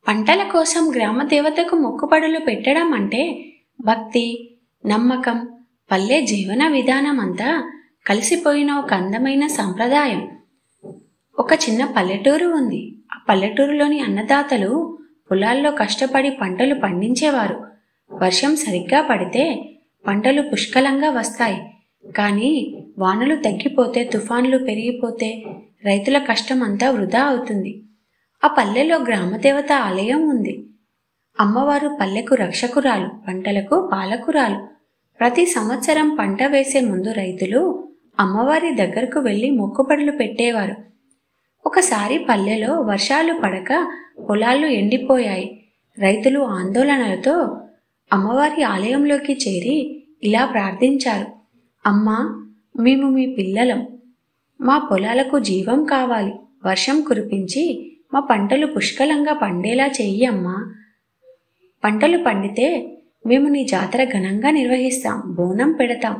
పంటల కోసం గ్రామ దేవతకు మొక్కుబడులు పెట్టడం అంటే భక్తి, నమ్మకం, పల్లె జీవన విధానం అంతా కలిసిపోయిన ఒక అందమైన సంప్రదాయం. ఒక చిన్న పల్లెటూరు ఉంది. ఆ పల్లెటూరులోని అన్నదాతలు పొలాల్లో కష్టపడి పంటలు పండించేవారు. వర్షం సరిగ్గా పడితే పంటలు పుష్కలంగా వస్తాయి. కానీ వానలు తగ్గిపోతే, తుఫాన్లు పెరిగిపోతే రైతుల కష్టం అంతా వృధా అవుతుంది. ఆ పల్లెలో గ్రామదేవత ఆలయం ఉంది. అమ్మవారు పల్లెకు రక్షకురాలు, పంటలకు పాలకురాలు. ప్రతి సంవత్సరం పంట వేసే ముందు రైతులు అమ్మవారి దగ్గరకు వెళ్ళి మొక్కుబడులు పెట్టేవారు. ఒకసారి పల్లెలో వర్షాలు పడక పొలాలు ఎండిపోయాయి. రైతులు ఆందోళనలతో అమ్మవారి ఆలయంలోకి చేరి ఇలా ప్రార్థించారు: అమ్మా, మేము మీ పిల్లలం. మా పొలాలకు జీవం కావాలి. వర్షం కురిపించి మా పంటలు పుష్కలంగా పండేలా చెయ్యి అమ్మా. పంటలు పండితే మేము నీ జాతర ఘనంగా నిర్వహిస్తాం, బోనం పెడతాం,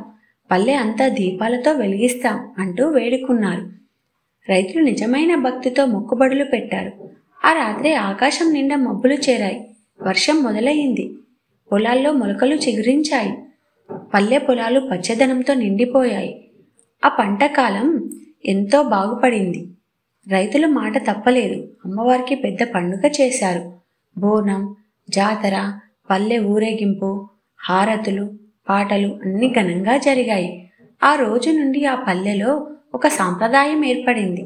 పల్లె అంతా దీపాలతో వెలిగిస్తాం అంటూ వేడుకున్నారు. రైతులు నిజమైన భక్తితో మొక్కుబడులు పెట్టారు. ఆ రాత్రి ఆకాశం నిండా మబ్బులు చేరాయి. వర్షం మొదలయ్యింది. పొలాల్లో మొలకలు చిగురించాయి. పల్లె పొలాలు పచ్చదనంతో నిండిపోయాయి. ఆ పంట కాలం ఎంతో బాగుపడింది. రైతుల మాట తప్పలేదు. అమ్మవారికి పెద్ద పండుగ చేశారు. బోనం, జాతర, పల్లె ఊరేగింపు, హారతులు, పాటలు అన్ని ఘనంగా జరిగాయి. ఆ రోజు నుండి ఆ పల్లెలో ఒక సాంప్రదాయం ఏర్పడింది.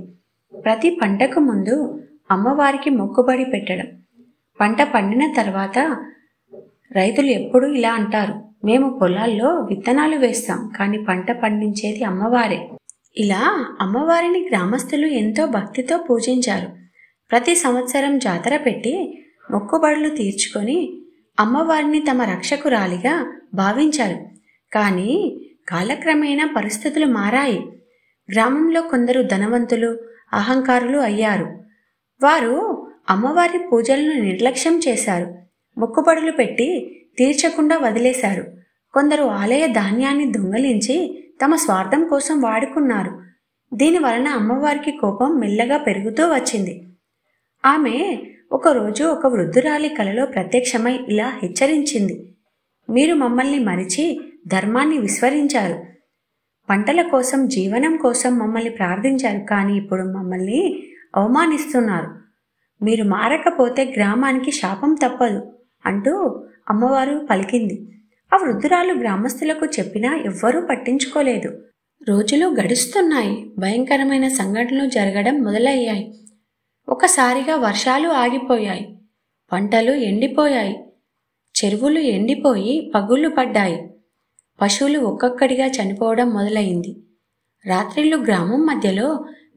ప్రతి పంటకు ముందు అమ్మవారికి మొక్కుబడి పెట్టడం. పంట పండిన తర్వాత రైతులు ఎప్పుడూ ఇలా అంటారు: మేము పొలాల్లో విత్తనాలు వేస్తాం, కానీ పంట పండించేది అమ్మవారే. ఇలా అమ్మవారిని గ్రామస్తులు ఎంతో భక్తితో పూజించారు. ప్రతి సంవత్సరం జాతర పెట్టి మొక్కుబడులు తీర్చుకొని అమ్మవారిని తమ రక్షకురాలిగా భావించారు. కానీ కాలక్రమేణా పరిస్థితులు మారాయి. గ్రామంలో కొందరు ధనవంతులు, అహంకారులు అయ్యారు. వారు అమ్మవారి పూజలను నిర్లక్ష్యం చేశారు. మొక్కుబడులు పెట్టి తీర్చకుండా వదిలేశారు. కొందరు ఆలయ ధాన్యాన్ని దొంగలించి తమ స్వార్థం కోసం వాడుకున్నారు. దీనివలన అమ్మవారికి కోపం మెల్లగా పెరుగుతూ వచ్చింది. ఆమె ఒకరోజు ఒక వృద్ధురాలి కలలో ప్రత్యక్షమై ఇలా హెచ్చరించింది: మీరు మమ్మల్ని మరిచి ధర్మాన్ని విస్మరించారు. పంటల కోసం, జీవనం కోసం మమ్మల్ని ప్రార్థించారు, కానీ ఇప్పుడు మమ్మల్ని అవమానిస్తున్నారు. మీరు మారకపోతే గ్రామానికి శాపం తప్పదు అంటూ అమ్మవారు పలికింది. ఆ వృద్ధురాలు గ్రామస్తులకు చెప్పినా ఎవ్వరూ పట్టించుకోలేదు. రోజులు గడుస్తున్నాయి. భయంకరమైన సంఘటనలు జరగడం మొదలయ్యాయి. ఒకసారిగా వర్షాలు ఆగిపోయాయి. పంటలు ఎండిపోయాయి. చెరువులు ఎండిపోయి పగుళ్ళు పడ్డాయి. పశువులు ఒక్కొక్కడిగా చనిపోవడం మొదలైంది. రాత్రిళ్ళు గ్రామం మధ్యలో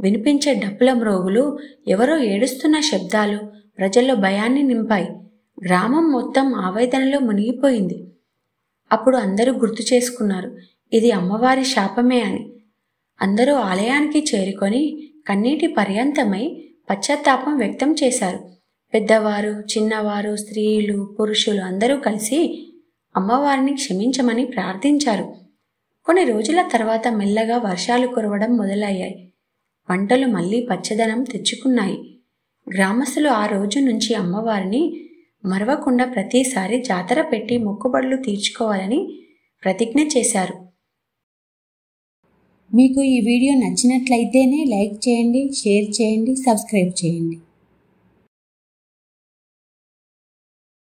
వినిపించే డప్పుల మ్రోగులు, ఎవరో ఏడుస్తున్న శబ్దాలు ప్రజల్లో భయాన్ని నింపాయి. గ్రామం మొత్తం ఆవేదనలో మునిగిపోయింది. అప్పుడు అందరూ గుర్తు చేసుకున్నారు, ఇది అమ్మవారి శాపమే అని. అందరూ ఆలయానికి చేరుకొని కన్నీటి పర్యంతమై పశ్చాత్తాపం వ్యక్తం చేశారు. పెద్దవారు, చిన్నవారు, స్త్రీలు, పురుషులు అందరూ కలిసి అమ్మవారిని క్షమించమని ప్రార్థించారు. కొన్ని రోజుల తర్వాత మెల్లగా వర్షాలు కురవడం మొదలయ్యాయి. పంటలు మళ్లీ పచ్చదనం తెచ్చుకున్నాయి. గ్రామస్తులు ఆ రోజు నుంచి అమ్మవారిని మరవకుండా ప్రతిసారి జాతర పెట్టి మొక్కుబడులు తీర్చుకోవాలని ప్రతిజ్ఞ చేశారు. మీకు ఈ వీడియో నచ్చినట్లయితేనే లైక్ చేయండి, షేర్ చేయండి, సబ్స్క్రైబ్ చేయండి.